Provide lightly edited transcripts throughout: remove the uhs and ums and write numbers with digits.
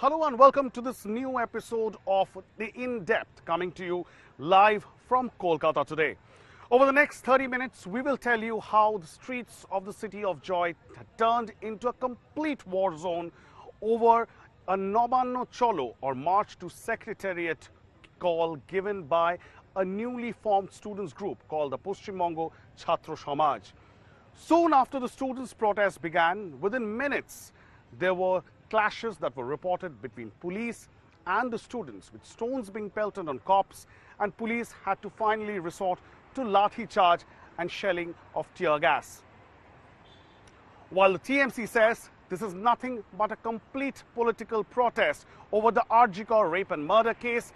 Hello and welcome to this new episode of the In-Depth, coming to you live from Kolkata today. Over the next 30 minutes, we will tell you how the streets of the city of joy turned into a complete war zone over a Nabanna Cholo or March to Secretariat call given by a newly formed students group called the Paschim Bongo Chhatra Samaj. Soon after the students' protest began, within minutes, there were clashes that were reported between police and the students, with stones being pelted on cops, and police had to finally resort to lathi charge and shelling of tear gas. While the TMC says this is nothing but a complete political protest over the Arjikar rape and murder case,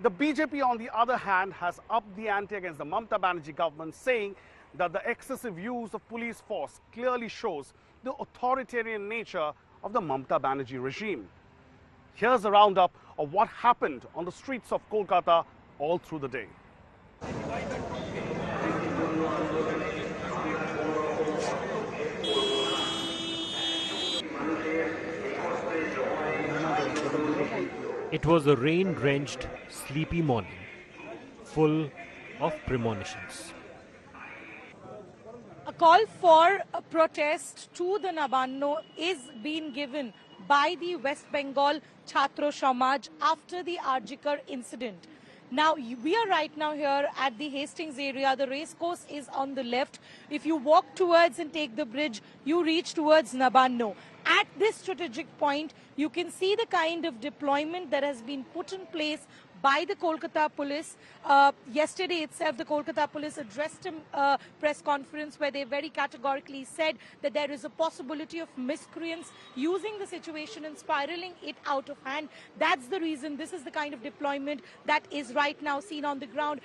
the BJP, on the other hand, has upped the ante against the Mamata Banerjee government, saying that the excessive use of police force clearly shows the authoritarian nature of the Mamata Banerjee regime. Here's a roundup of what happened on the streets of Kolkata all through the day. It was a rain-drenched, sleepy morning, full of premonitions. A call for a protest to the Nabanna is being given by the West Bengal Chhatra Samaj after the Arjikar incident. Now, we are right now here at the Hastings area. The racecourse is on the left. If you walk towards and take the bridge, you reach towards Nabanna. At this strategic point, you can see the kind of deployment that has been put in place by the Kolkata police. Yesterday itself, the Kolkata police addressed a press conference where they very categorically said that there is a possibility of miscreants using the situation and spiraling it out of hand. That's the reason this is the kind of deployment that is right now seen on the ground.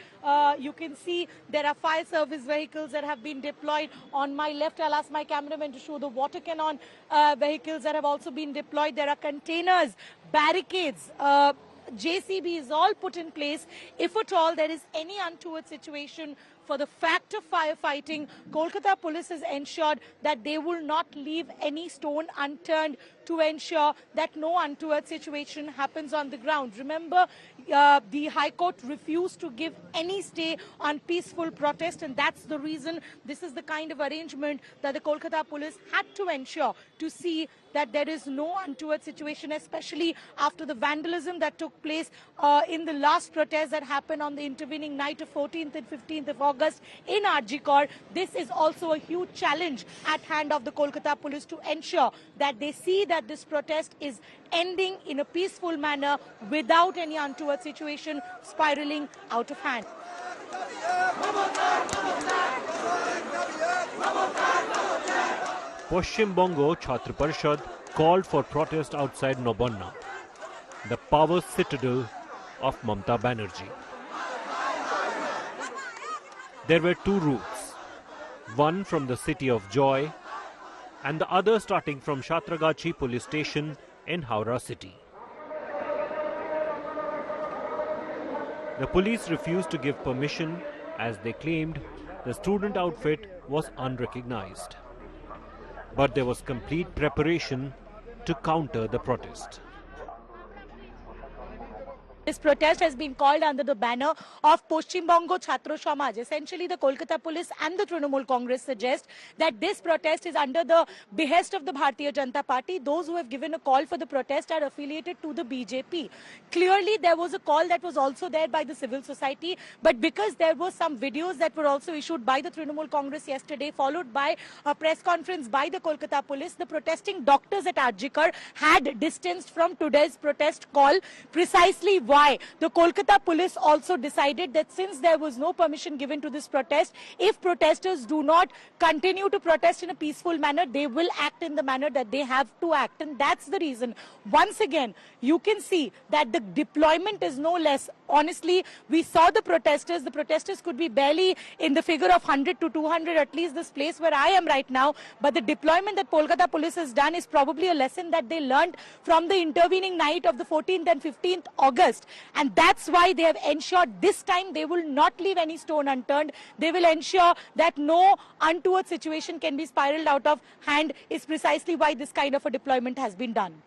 You can see there are fire service vehicles that have been deployed. On my left, I'll ask my cameraman to show the water cannon vehicles that have also been deployed. There are containers, barricades, JCB is all put in place. If at all there is any untoward situation, for the fact of firefighting, Kolkata police has ensured that they will not leave any stone unturned to ensure that no untoward situation happens on the ground. Remember, the High Court refused to give any stay on peaceful protest, and that's the reason this is the kind of arrangement that the Kolkata police had to ensure to see that there is no untoward situation, especially after the vandalism that took place in the last protest that happened on the intervening night of 14th and 15th of August in Arjikar. This is also a huge challenge at hand of the Kolkata police to ensure that they see that this protest is ending in a peaceful manner without any untoward situation spiraling out of hand. Paschim Bongo Chhatra Parishad called for protest outside Nabanna, the power citadel of Mamata Banerjee. There were two routes, one from the city of Joy and the other starting from Shatragachi police station in Howrah city. The police refused to give permission as they claimed the student outfit was unrecognized. But there was complete preparation to counter the protest. This protest has been called under the banner of Paschim Bongo Chhatra Samaj. Essentially, the Kolkata police and the Trinamool Congress suggest that this protest is under the behest of the Bharatiya Janata Party. Those who have given a call for the protest are affiliated to the BJP. Clearly, there was a call that was also there by the civil society, but because there were some videos that were also issued by the Trinamool Congress yesterday, followed by a press conference by the Kolkata police, the protesting doctors at Arjikar had distanced from today's protest call. Precisely why the Kolkata police also decided that since there was no permission given to this protest, if protesters do not continue to protest in a peaceful manner, they will act in the manner that they have to act. And that's the reason. Once again, you can see that the deployment is no less. Honestly, we saw the protesters. The protesters could be barely in the figure of 100 to 200, at least this place where I am right now. But the deployment that Kolkata police has done is probably a lesson that they learned from the intervening night of the 14th and 15th August. And that's why they have ensured this time they will not leave any stone unturned. They will ensure that no untoward situation can be spiraled out of hand, is precisely why this kind of a deployment has been done.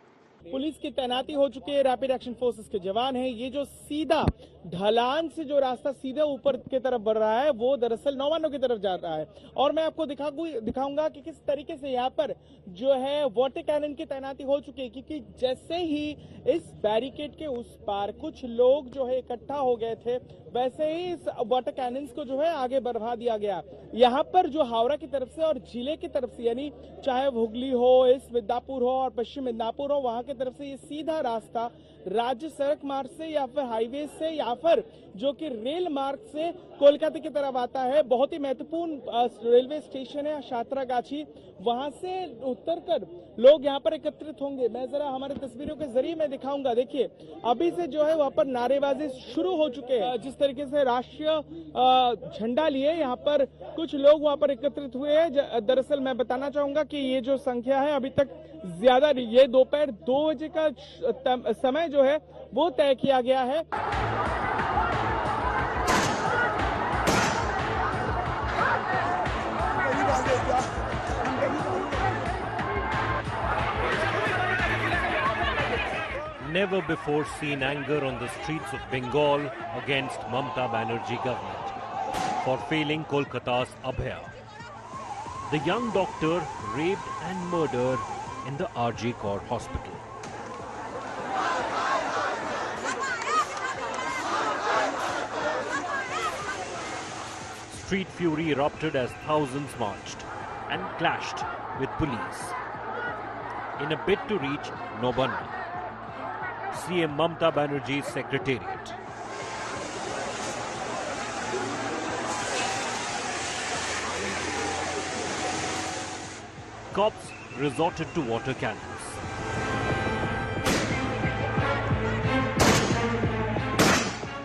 Police की तैनाती हो चुकी है, rapid action forces के जवान हैं। ये जो सीधा ढलान से जो रास्ता सीधे ऊपर की तरफ बढ़ रहा है वो दरअसल नौवानों की तरफ जा रहा है। और मैं आपको दिखाऊंगा कि किस तरीके से यहाँ पर जो है वाटर कैनन की तैनाती हो चुकी है, क्योंकि जैसे ही इस बैरिकेड के उस पार कुछ लोग जो है इकट्ठा हो गए थे, वैसे ही इस वाटर कैनन को जो है आगे बढ़ा दिया गया। यहाँ पर जो हावड़ा की तरफ से और जिले की तरफ से, यानी चाहे हुगली हो, ईस्ट मिदनापुर हो और पश्चिम मिदनापुर हो, वहां की तरफ से ये सीधा रास्ता राज्य सड़क मार्ग से या फिर हाईवे से या फिर जो कि रेल मार्ग से कोलकाता की तरफ आता है। बहुत ही महत्वपूर्ण रेलवे स्टेशन है छात्रागाछी, वहां से उतरकर लोग यहाँ पर एकत्रित होंगे। मैं जरा हमारे तस्वीरों के जरिए मैं दिखाऊंगा। देखिए अभी से जो है वहाँ पर नारेबाजी शुरू हो चुके हैं। जिस तरीके से राष्ट्रीय झंडा लिए यहाँ पर कुछ लोग वहाँ पर एकत्रित हुए हैं। दरअसल मैं बताना चाहूंगा कि ये जो संख्या है अभी तक ज्यादा नहीं, ये दोपहर 2 बजे का समय जो है वो तय किया गया है। Never before seen anger on the streets of Bengal against Mamata Banerjee government for failing Kolkata's Abhaya. The young doctor raped and murdered in the RG Kaur hospital. Street fury erupted as thousands marched and clashed with police in a bid to reach Nabanna, CM Mamata Banerjee's Secretariat. Cops resorted to water cannons.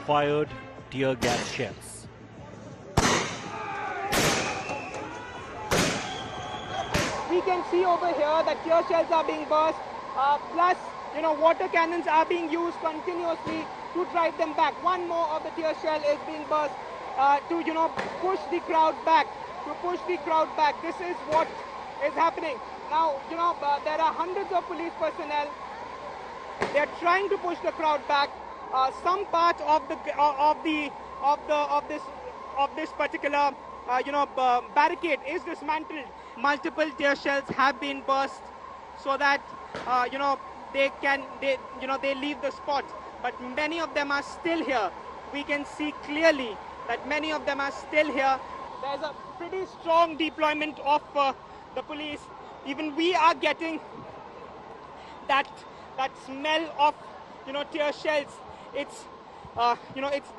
Fired tear gas shells. We can see over here that tear shells are being burst, plus water cannons are being used continuously to drive them back. One more of the tear shell is being burst to push the crowd back. This is what is happening now. There are hundreds of police personnel. They are trying to push the crowd back. Some part of this particular barricade is dismantled. Multiple tear shells have been burst so that they leave the spot, but many of them are still here. We can see clearly that many of them are still here. There's a pretty strong deployment of the police. Even we are getting that smell of tear shells. It's it's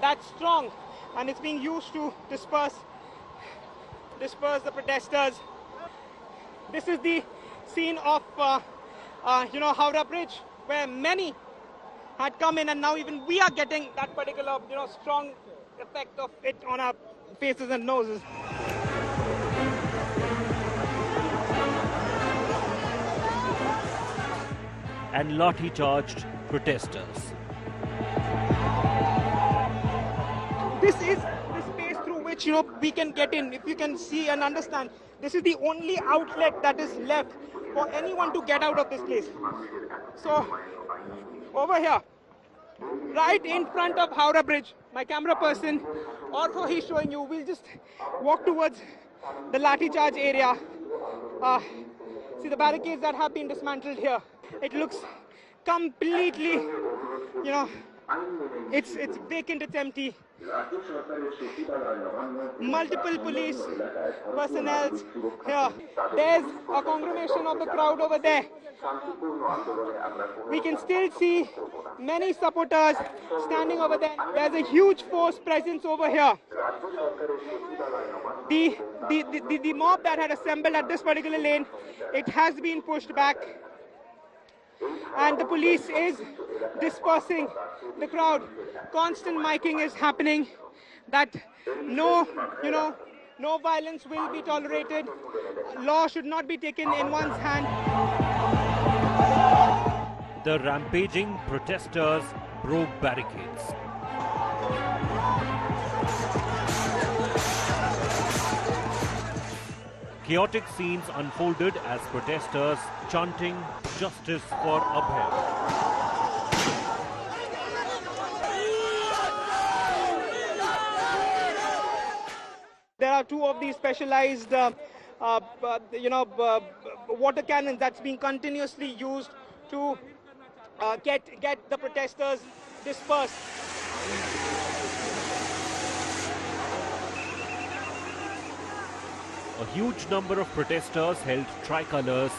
that strong, and it's being used to disperse the protesters. This is the scene of Howrah Bridge, where many had come in, and now even we are getting that particular strong effect of it on our faces and noses. And lathi charged protesters. This is the space through which we can get in. If you can see and understand, this is the only outlet that is left for anyone to get out of this place. So over here, right in front of Howrah Bridge, my camera person, also he's showing you, we'll just walk towards the lathi charge area. See the barricades that have been dismantled here. It looks completely, it's vacant, it's empty. Multiple police personnel here. There's a congregation of the crowd over there. We can still see many supporters standing over there. There's a huge force presence over here. The mob that had assembled at this particular lane, it has been pushed back, and the police is dispersing the crowd. Constant miking is happening that no violence will be tolerated. Law should not be taken in one's hand. The rampaging protesters broke barricades. Chaotic scenes unfolded as protesters chanting justice for Abhay. There are two of these specialized, water cannons that's being continuously used to get the protesters dispersed. A huge number of protesters held tricolors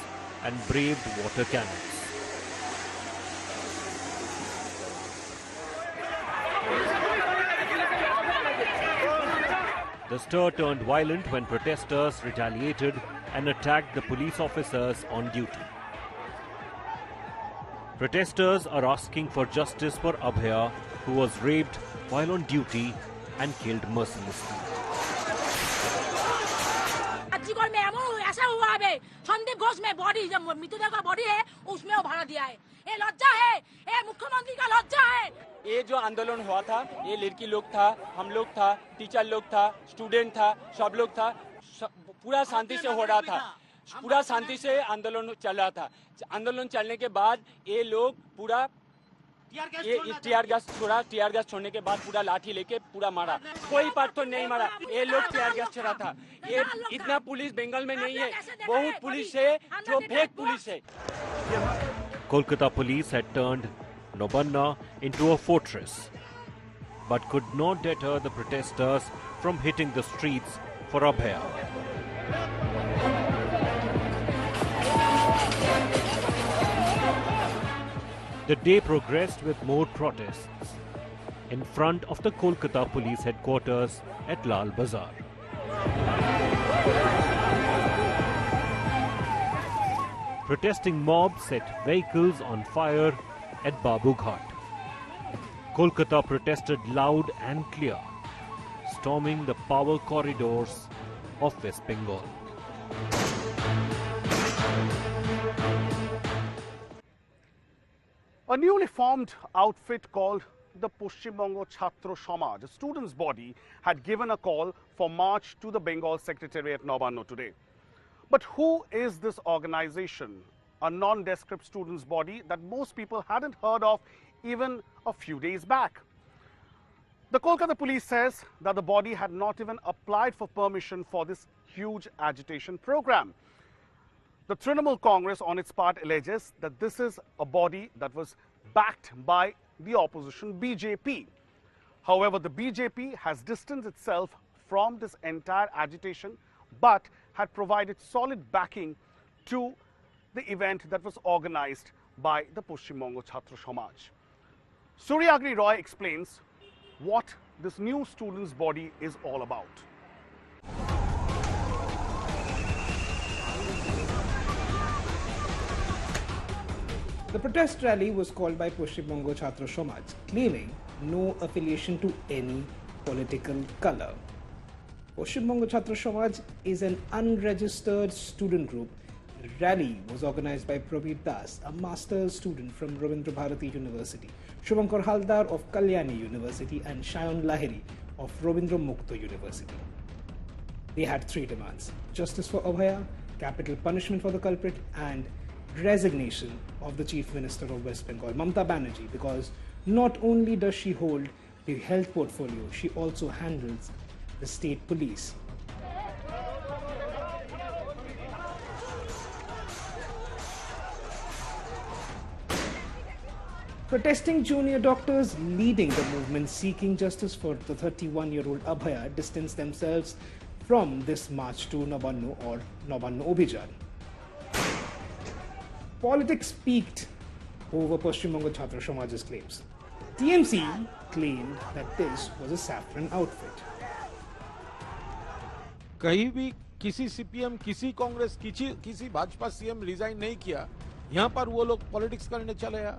and braved water cannons. The stir turned violent when protesters retaliated and attacked the police officers on duty. Protesters are asking for justice for Abhay, who was raped while on duty and killed mercilessly. ऐसा हुआ है संदीप घोष में body जब मृतदेह का body है उसमें वो भाड़ा दिया है ये लज्जा है ये मुख्यमंत्री का लज्जा है ये जो आंदोलन हुआ था ये लड़की लोग था हम लोग था टीचर लोग था स्टूडेंट था सब लोग था पूरा शांति से हो रहा था पूरा शांति से आंदोलन चल रहा था आंदोलन चलने के बाद ये लोग पूरा टीआर गैस छोड़ने के बाद पूरा लाठी लेके पूरा मारा कोई पत्थर नहीं मारा ये लोग टीआर गैस छोड़ा था ये इतना पुलिस बंगाल में नहीं है बहुत पुलिस है जो फेक पुलिस है Kolkata police had turned Nabanna into a fortress but could not deter the protesters from hitting the streets for Abhay. The day progressed with more protests in front of the Kolkata police headquarters at Lal Bazaar. Protesting mobs set vehicles on fire at Babu Ghat. Kolkata protested loud and clear, storming the power corridors of West Bengal. A newly formed outfit called the Paschim Bango Chhatro Samaj, a students' body, had given a call for march to the Bengal Secretariat Nabanna today. But who is this organization? A nondescript students' body that most people hadn't heard of even a few days back. The Kolkata police says that the body had not even applied for permission for this huge agitation program. The Trinamool Congress on its part alleges that this is a body that was backed by the opposition BJP. However, the BJP has distanced itself from this entire agitation but had provided solid backing to the event that was organized by the Paschim Bango Chhatro Samaj. Suryagri Roy explains what this new students' body is all about. The protest rally was called by Paschim Bango Chhatro Samaj, claiming no affiliation to any political color. Paschim Bango Chhatro Samaj is an unregistered student group. The rally was organized by Praveer Das, a master's student from Rabindra Bharati University, Shubhankar Haldar of Kalyani University and Shayan Lahiri of Rabindra Mukto University. They had three demands: justice for Abhay, capital punishment for the culprit, and resignation of the Chief Minister of West Bengal, Mamata Banerjee, because not only does she hold the health portfolio, she also handles the state police. Protesting junior doctors leading the movement seeking justice for the 31-year-old Abhay distanced themselves from this march to Nabanna or Nabanna Abhijan. Politics peaked over Paschim Bango Chhatro Samaj's claims. TMC claimed that this was a saffron outfit. कहीं भी किसी CPM, किसी कांग्रेस, किसी Bhajpa CM resign नहीं किया, यहाँ पर वो लोग पॉलिटिक्स करने चले हैं।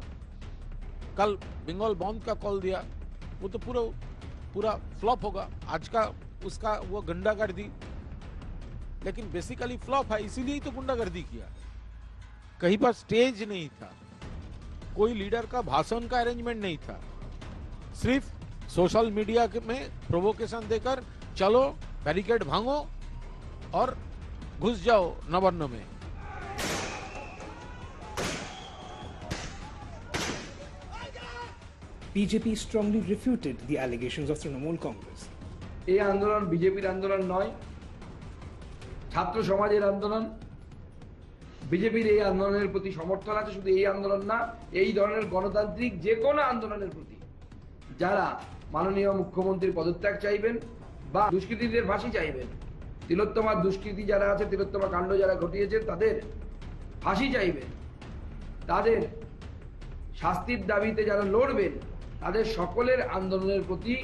कल बंगाल बंद का कॉल दिया, वो तो पूरा फ्लॉप होगा। आज का उसका वो गुंडागर्दी, लेकिन बेसिकली फ्लॉप है, इसीलिए तो गुंडागर्दी किया। कहीं पर स्टेज नहीं था, कोई लीडर का भाषण का अरेंजमेंट नहीं था, सिर्फ सोशल मीडिया में प्रोवोकेशन देकर चलो बैरिकेड भांगो और घुस जाओ नवान्न में। BJP strongly refuted the allegations of Trinamool Congress. এই আন্দোলন বিজেপির আন্দোলন নয়, ছাত্র সমাজের আন্দোলন। বিজেপির এই আন্দোলনের প্রতি সমর্থন আছে, শুধু এই আন্দোলন না, এই ধরনের গণতান্ত্রিক যে কোনো আন্দোলনের প্রতি যারা মাননীয় মুখ্যমন্ত্রীর পদত্যাগ চাইবেন বা দুষ্কৃতীদের ফাঁসি চাইবেন, তিলোত্তমার দুষ্কৃতী যারা আছে, তিলোত্তমা কাণ্ড যারা ঘটিয়েছে তাদের ফাঁসি চাইবেন, তাদের শাস্তির দাবিতে যারা লড়বেন, তাদের সকলের আন্দোলনের প্রতি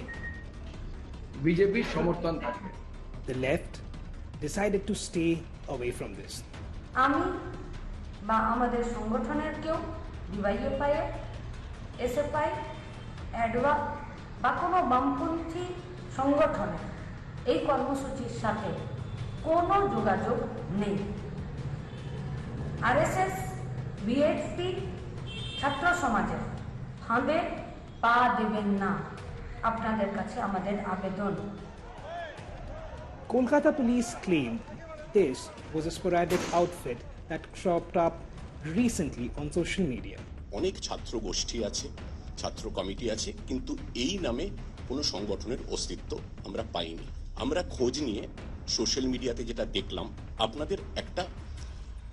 বিজেপির সমর্থন থাকবে। The left decided to stay away from this. আমি বা আমাদের সংগঠনের কেউ ডিওয়াইএফআই, এসএফআই, অ্যাডওয়া বা কোনো বামপন্থী সংগঠনের এই কর্মসূচির সাথে কোনো যোগাযোগ নেই। আরএসএস, বিএসপি, ছাত্র সমাজের ফাঁদে পা দেবেন না, আপনাদের কাছে আমাদের আবেদন। Kolkata police claimed this was a sporadic outfit that cropped up recently on social media. অনেক ছাত্র গোষ্ঠী আছে, ছাত্র কমিটি আছে, কিন্তু এই নামে কোনো সংগঠনের অস্তিত্ব আমরা পাইনি। আমরা খোঁজ নিয়ে সোশ্যাল মিডিয়াতে যেটা দেখলাম, আপনাদের একটা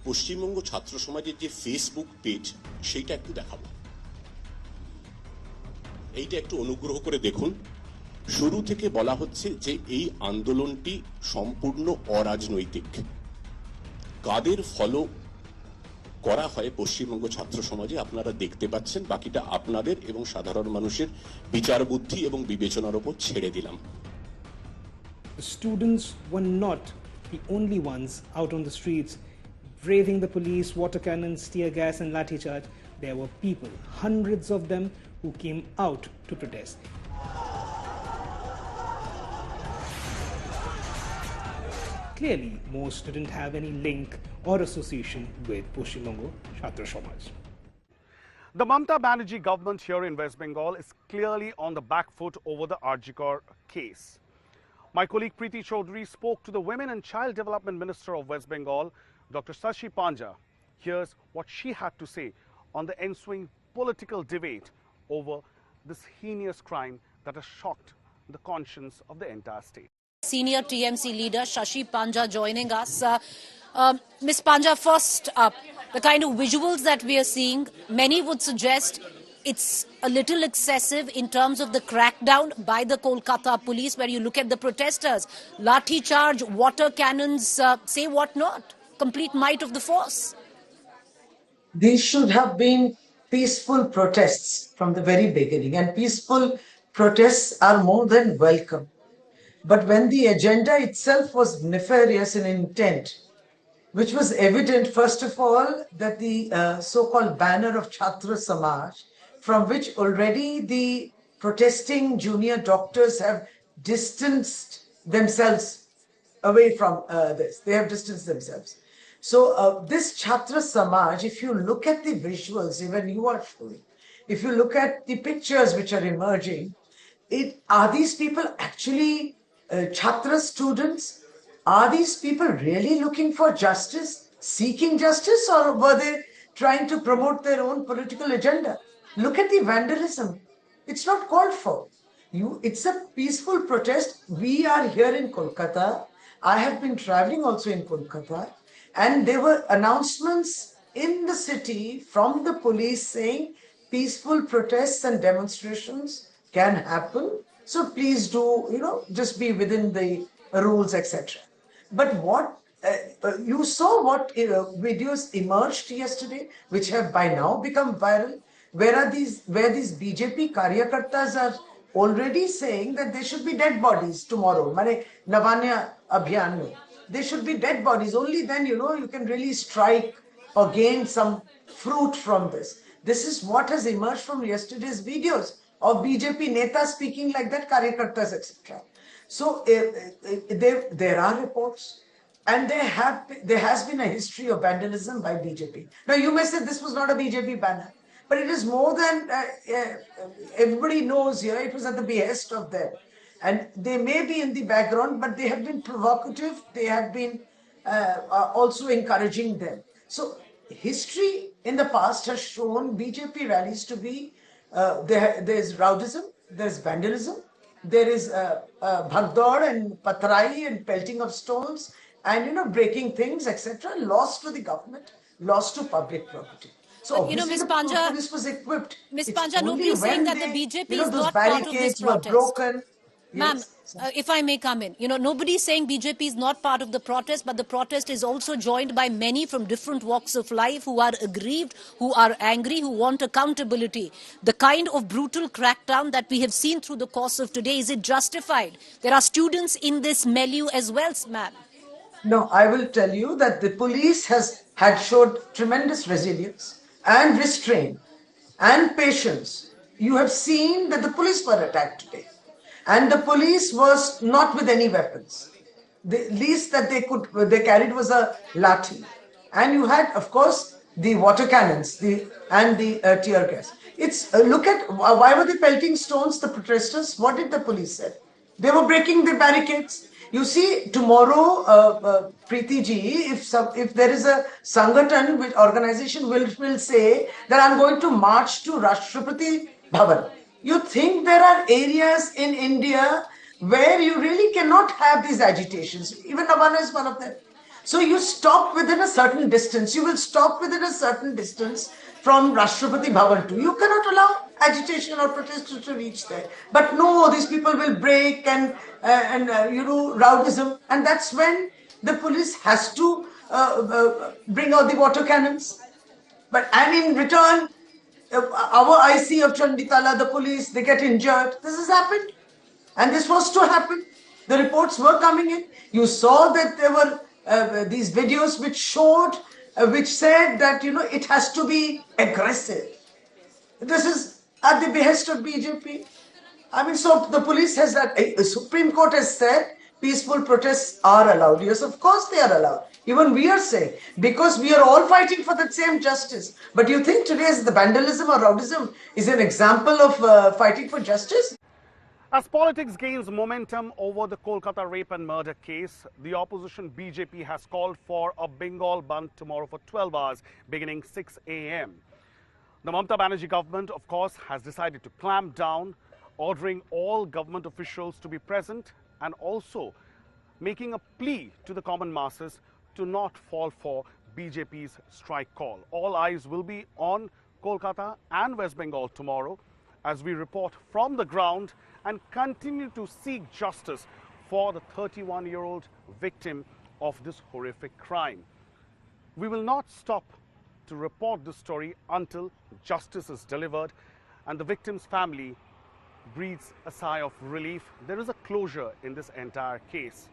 পশ্চিমবঙ্গ ছাত্র সমাজের যে ফেসবুক পেজ সেইটা একটু দেখাবো। এইটা একটু অনুগ্রহ করে দেখুন। শুরু থেকে বলা হচ্ছে যে এই আন্দোলনটি সম্পূর্ণ অরাজনৈতিক। কাদের ফলো করা হয় পশ্চিমবঙ্গ ছাত্র সমাজে আপনারা দেখতে পাচ্ছেন, বাকিটা আপনাদের এবং সাধারণ মানুষের বিচার বুদ্ধি এবং বিবেচনার উপর ছেড়ে দিলাম। The students were not the only ones out on the streets braving the police, water cannons, tear gas and lathi charge. There were people, hundreds of them, who came out to protest. Clearly, most didn't have any link or association with Poshimbango Chhatra Samaj. The Mamata Banerjee government here in West Bengal is clearly on the back foot over the Arjikar case. My colleague Preeti Chaudhary spoke to the Women and Child Development Minister of West Bengal, Dr. Shashi Panja. Here's what she had to say on the ensuing political debate over this heinous crime that has shocked the conscience of the entire state. Senior TMC leader Shashi Panja joining us. Ms. Panja, first up, the kind of visuals that we are seeing, many would suggest it's a little excessive in terms of the crackdown by the Kolkata police, where you look at the protesters, lathi charge, water cannons, say what not, complete might of the force. These should have been peaceful protests from the very beginning, and peaceful protests are more than welcome. But when the agenda itself was nefarious in intent, which was evident, first of all, that the so-called banner of Chhatra Samaj, from which already the protesting junior doctors have distanced themselves away from this. They have distanced themselves. So this Chhatra Samaj, if you look at the visuals, even you are showing, if you look at the pictures which are emerging, are these people actually Chhatra students? Are these people really looking for justice, seeking justice, or were they trying to promote their own political agenda? Look at the vandalism. It's not called for. It's a peaceful protest. We are here in Kolkata. I have been traveling also in Kolkata, and there were announcements in the city from the police saying peaceful protests and demonstrations can happen. So please do, just be within the rules, etc. But what you saw what videos emerged yesterday, which have by now become viral, where these BJP karyakartas are already saying that there should be dead bodies tomorrow. Mane Nabanna Abhijan, there should be dead bodies. Only then you can really strike or gain some fruit from this. This is what has emerged from yesterday's videos of BJP Neta speaking like that, karyakartas, etc. So there are reports, and there has been a history of vandalism by BJP. Now you may say this was not a BJP banner, but it is more than everybody knows here. It was at the behest of them, and they may be in the background, but they have been provocative. They have been also encouraging them. So history in the past has shown BJP rallies to be, there's rowdyism, there's vandalism, there is bhagdor and patrai and pelting of stones and breaking things, etc. Loss to the government, loss to public property. So But, obviously Ms. the Panja, police was equipped. Ms. It's Panja, only nobody's saying when that the they, BJP is those not part of this barricades were protest. broken. Ma'am, Yes. if I may come in, nobody's saying BJP is not part of the protest, but the protest is also joined by many from different walks of life who are aggrieved, who are angry, who want accountability. The kind of brutal crackdown that we have seen through the course of today, is it justified? There are students in this milieu as well, ma'am. No, I will tell you that the police had showed tremendous resilience and restraint and patience. You have seen that the police were attacked today, and the police was not with any weapons. The least that they carried was a lathi, and you had, of course, the water cannons, and the tear gas. It's look at why were they pelting stones? The protesters. What did the police say? They were breaking the barricades. You see, tomorrow, Preeti ji, if there is a Sangathan, which organization will say that I'm going to march to Rashtrapati Bhavan. You think there are areas in India where you really cannot have these agitations. Even Nabanna is one of them. So you stop within a certain distance. You will stop within a certain distance from Rashtrapati Bhavan too. You cannot allow agitation or protesters to reach there. But no, these people will break and rowdyism. And that's when the police has to bring out the water cannons. And in return, our IC of Chanditala, the police, they get injured. This has happened. And this was to happen. The reports were coming in. You saw that there were these videos which showed, which said that, it has to be aggressive. This is at the behest of BJP. So the police has that. Supreme Court has said peaceful protests are allowed. Yes, of course they are allowed. Even we are saying, because we are all fighting for that same justice. But you think today's the vandalism or rowdyism is an example of fighting for justice? As politics gains momentum over the Kolkata rape and murder case, the opposition BJP has called for a Bengal Bandh tomorrow for 12 hours, beginning 6 a.m. The Mamata Banerjee government, of course, has decided to clamp down, ordering all government officials to be present and also making a plea to the common masses to not fall for BJP's strike call. All eyes will be on Kolkata and West Bengal tomorrow as we report from the ground and continue to seek justice for the 31-year-old victim of this horrific crime. We will not stop to report this story until justice is delivered and the victim's family breathes a sigh of relief. There is a closure in this entire case.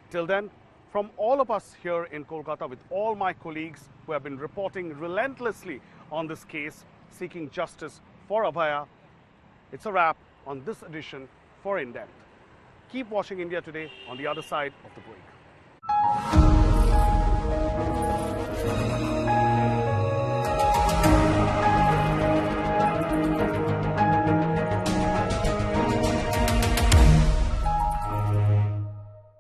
Till then, from all of us here in Kolkata, with all my colleagues who have been reporting relentlessly on this case, seeking justice for Abhaya, it's a wrap on this edition for In Depth. Keep watching India Today on the other side of the break.